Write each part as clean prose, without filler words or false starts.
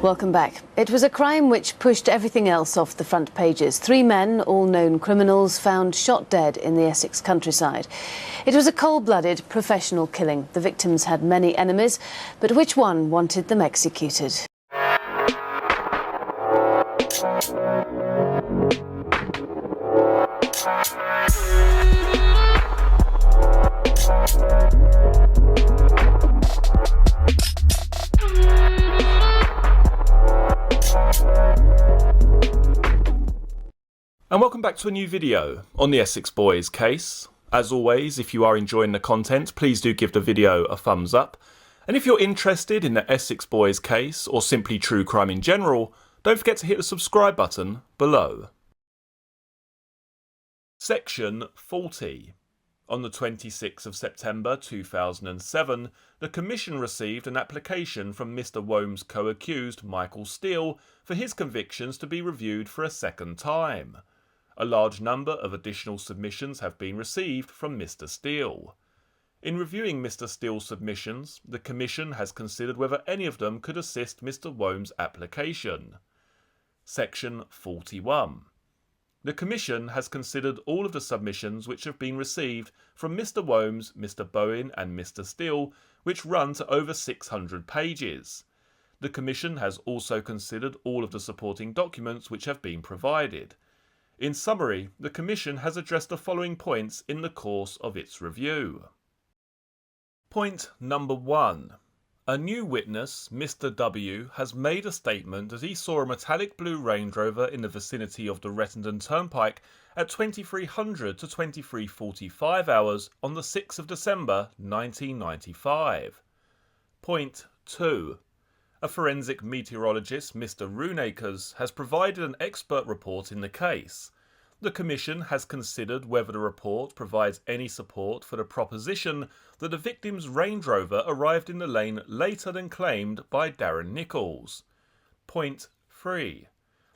Welcome back. It was a crime which pushed everything else off the front pages. 3 men, all known criminals, found shot dead in the Essex countryside. It was a cold-blooded, professional killing. The victims had many enemies, but which one wanted them executed? And welcome back to a new video on the Essex Boys case. As always, if you are enjoying the content, please do give the video a thumbs up. And if you're interested in the Essex Boys case, or simply true crime in general, don't forget to hit the subscribe button below. Section 40. On the 26th of September 2007, the Commission received an application from Mr. Wome's co-accused Michael Steele for his convictions to be reviewed for a second time. A large number of additional submissions have been received from Mr. Steele. In reviewing Mr. Steele's submissions, the Commission has considered whether any of them could assist Mr. Wome's application. Section 41. The Commission has considered all of the submissions which have been received from Mr. Wome's, Mr. Bowen and Mr. Steele, which run to over 600 pages. The Commission has also considered all of the supporting documents which have been provided. In summary, the Commission has addressed the following points in the course of its review. Point number 1. A new witness, Mr. W, has made a statement that he saw a metallic blue Range Rover in the vicinity of the Rettendon Turnpike at 2300 to 23:45 hours on the 6th of December 1995. Point 2. A forensic meteorologist, Mr. Roonacres, has provided an expert report in the case. The Commission has considered whether the report provides any support for the proposition that the victim's Range Rover arrived in the lane later than claimed by Darren Nichols. Point 3.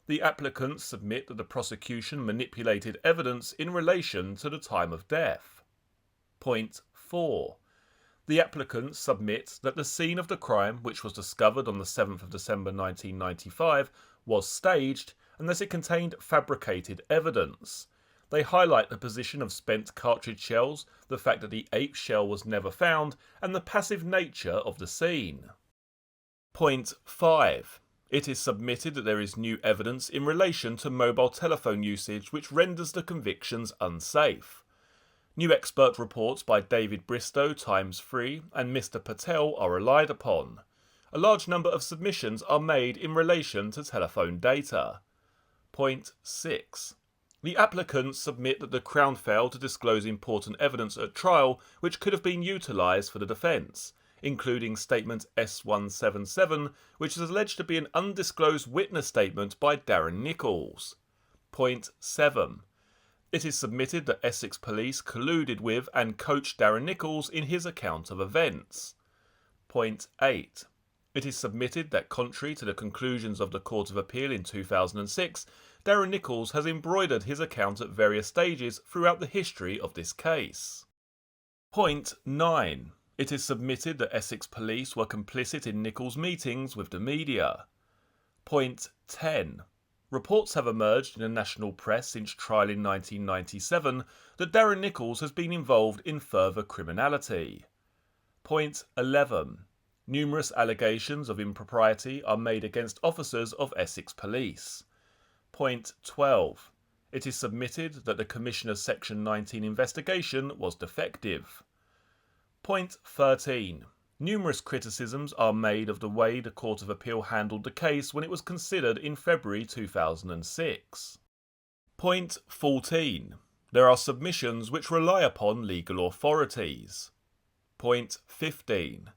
The applicants submit that the prosecution manipulated evidence in relation to the time of death. Point 4. The applicants submit that the scene of the crime, which was discovered on the 7th of December 1995, was staged and that it contained fabricated evidence. They highlight the position of spent cartridge shells, the fact that the 8th shell was never found, and the passive nature of the scene. Point 5. It is submitted that there is new evidence in relation to mobile telephone usage which renders the convictions unsafe. New expert reports by David Bristow ×3 and Mr. Patel are relied upon. A large number of submissions are made in relation to telephone data. Point 6. The applicants submit that the Crown failed to disclose important evidence at trial which could have been utilised for the defence, including statement S177, which is alleged to be an undisclosed witness statement by Darren Nichols. Point 7. It is submitted that Essex Police colluded with and coached Darren Nichols in his account of events. Point 8. It is submitted that contrary to the conclusions of the Court of Appeal in 2006, Darren Nichols has embroidered his account at various stages throughout the history of this case. Point 9. It is submitted that Essex Police were complicit in Nichols' meetings with the media. Point 10. Reports have emerged in the national press since trial in 1997 that Darren Nichols has been involved in further criminality. Point 11. Numerous allegations of impropriety are made against officers of Essex Police. Point 12. It is submitted that the Commissioner's Section 19 investigation was defective. Point 13. Numerous criticisms are made of the way the Court of Appeal handled the case when it was considered in February 2006. Point 14. There are submissions which rely upon legal authorities. Point 15.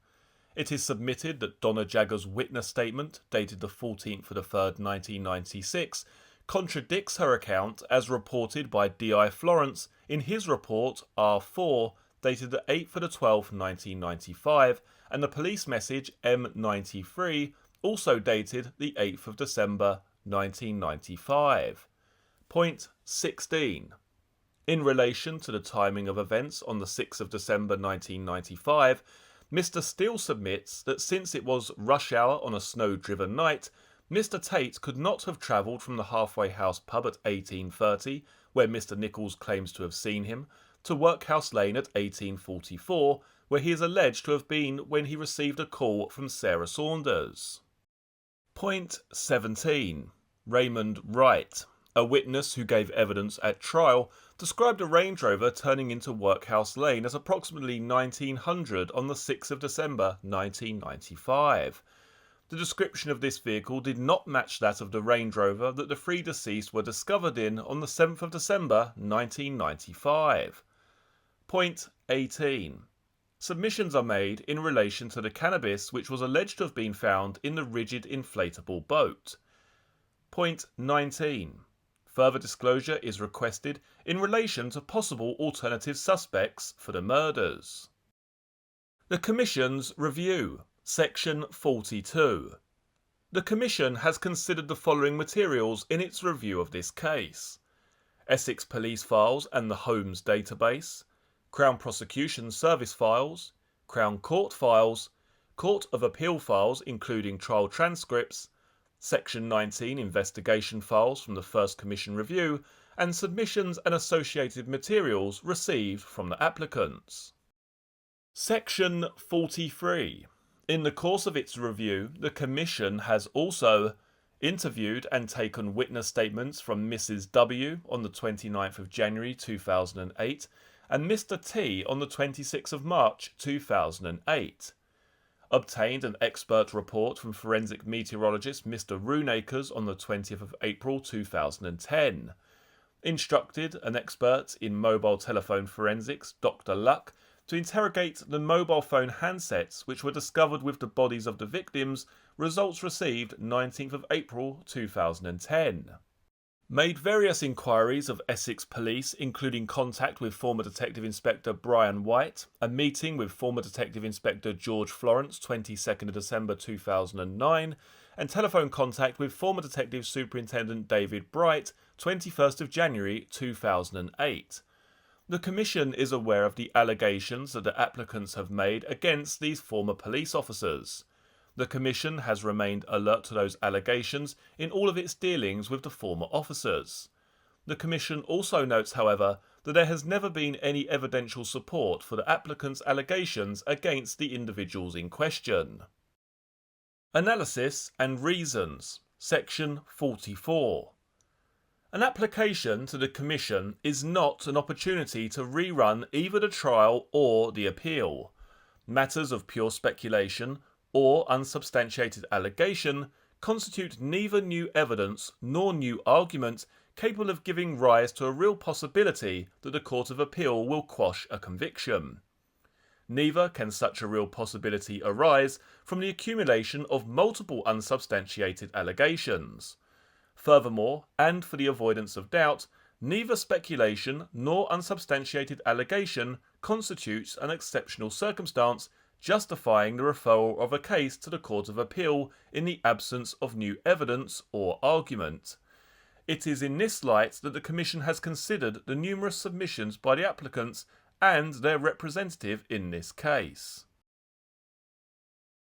It is submitted that Donna Jagger's witness statement, dated the 14th of the 3rd, 1996, contradicts her account as reported by D.I. Florence in his report R4, dated the 8th of the 12th, 1995, and the police message M93, also dated the 8th of December, 1995. Point 16. In relation to the timing of events on the 6th of December 1995, Mr. Steele submits that since it was rush hour on a snow-driven night, Mr. Tate could not have travelled from the Halfway House pub at 18:30, where Mr. Nichols claims to have seen him, to Workhouse Lane at 18:44, where he is alleged to have been when he received a call from Sarah Saunders. Point 17. Raymond Wright, a witness who gave evidence at trial, described a Range Rover turning into Workhouse Lane at approximately 1900 on the 6th of December 1995. The description of this vehicle did not match that of the Range Rover that the three deceased were discovered in on the 7th of December 1995. Point 18. Submissions are made in relation to the cannabis which was alleged to have been found in the rigid inflatable boat. Point 19. Further disclosure is requested in relation to possible alternative suspects for the murders. The Commission's Review, Section 42. The Commission has considered the following materials in its review of this case: Essex Police Files and the Holmes Database, Crown Prosecution Service Files, Crown Court Files, Court of Appeal Files including trial transcripts, Section 19 Investigation Files from the First Commission Review, and submissions and associated materials received from the applicants. Section 43. In the course of its review, the Commission has also interviewed and taken witness statements from Mrs. W. on the 29th of January 2008 and Mr. T. on the 26th of March 2008. Obtained an expert report from forensic meteorologist Mr. Roonacres on the 20th of April 2010. Instructed an expert in mobile telephone forensics, Dr. Luck, to interrogate the mobile phone handsets which were discovered with the bodies of the victims. Results received 19th of April 2010. Made various inquiries of Essex Police, including contact with former Detective Inspector Brian White, a meeting with former Detective Inspector George Florence 22nd of December 2009, and telephone contact with former Detective Superintendent David Bright 21st of January 2008. The Commission is aware of the allegations that the applicants have made against these former police officers. The Commission has remained alert to those allegations in all of its dealings with the former officers. The Commission also notes, however, that there has never been any evidential support for the applicants' allegations against the individuals in question. Analysis and Reasons, Section 44. An application to the Commission is not an opportunity to rerun either the trial or the appeal. Matters of pure speculation or unsubstantiated allegation constitute neither new evidence nor new argument capable of giving rise to a real possibility that the Court of Appeal will quash a conviction. Neither can such a real possibility arise from the accumulation of multiple unsubstantiated allegations. Furthermore, and for the avoidance of doubt, neither speculation nor unsubstantiated allegation constitutes an exceptional circumstance justifying the referral of a case to the Court of Appeal in the absence of new evidence or argument. It is in this light that the Commission has considered the numerous submissions by the applicants and their representative in this case.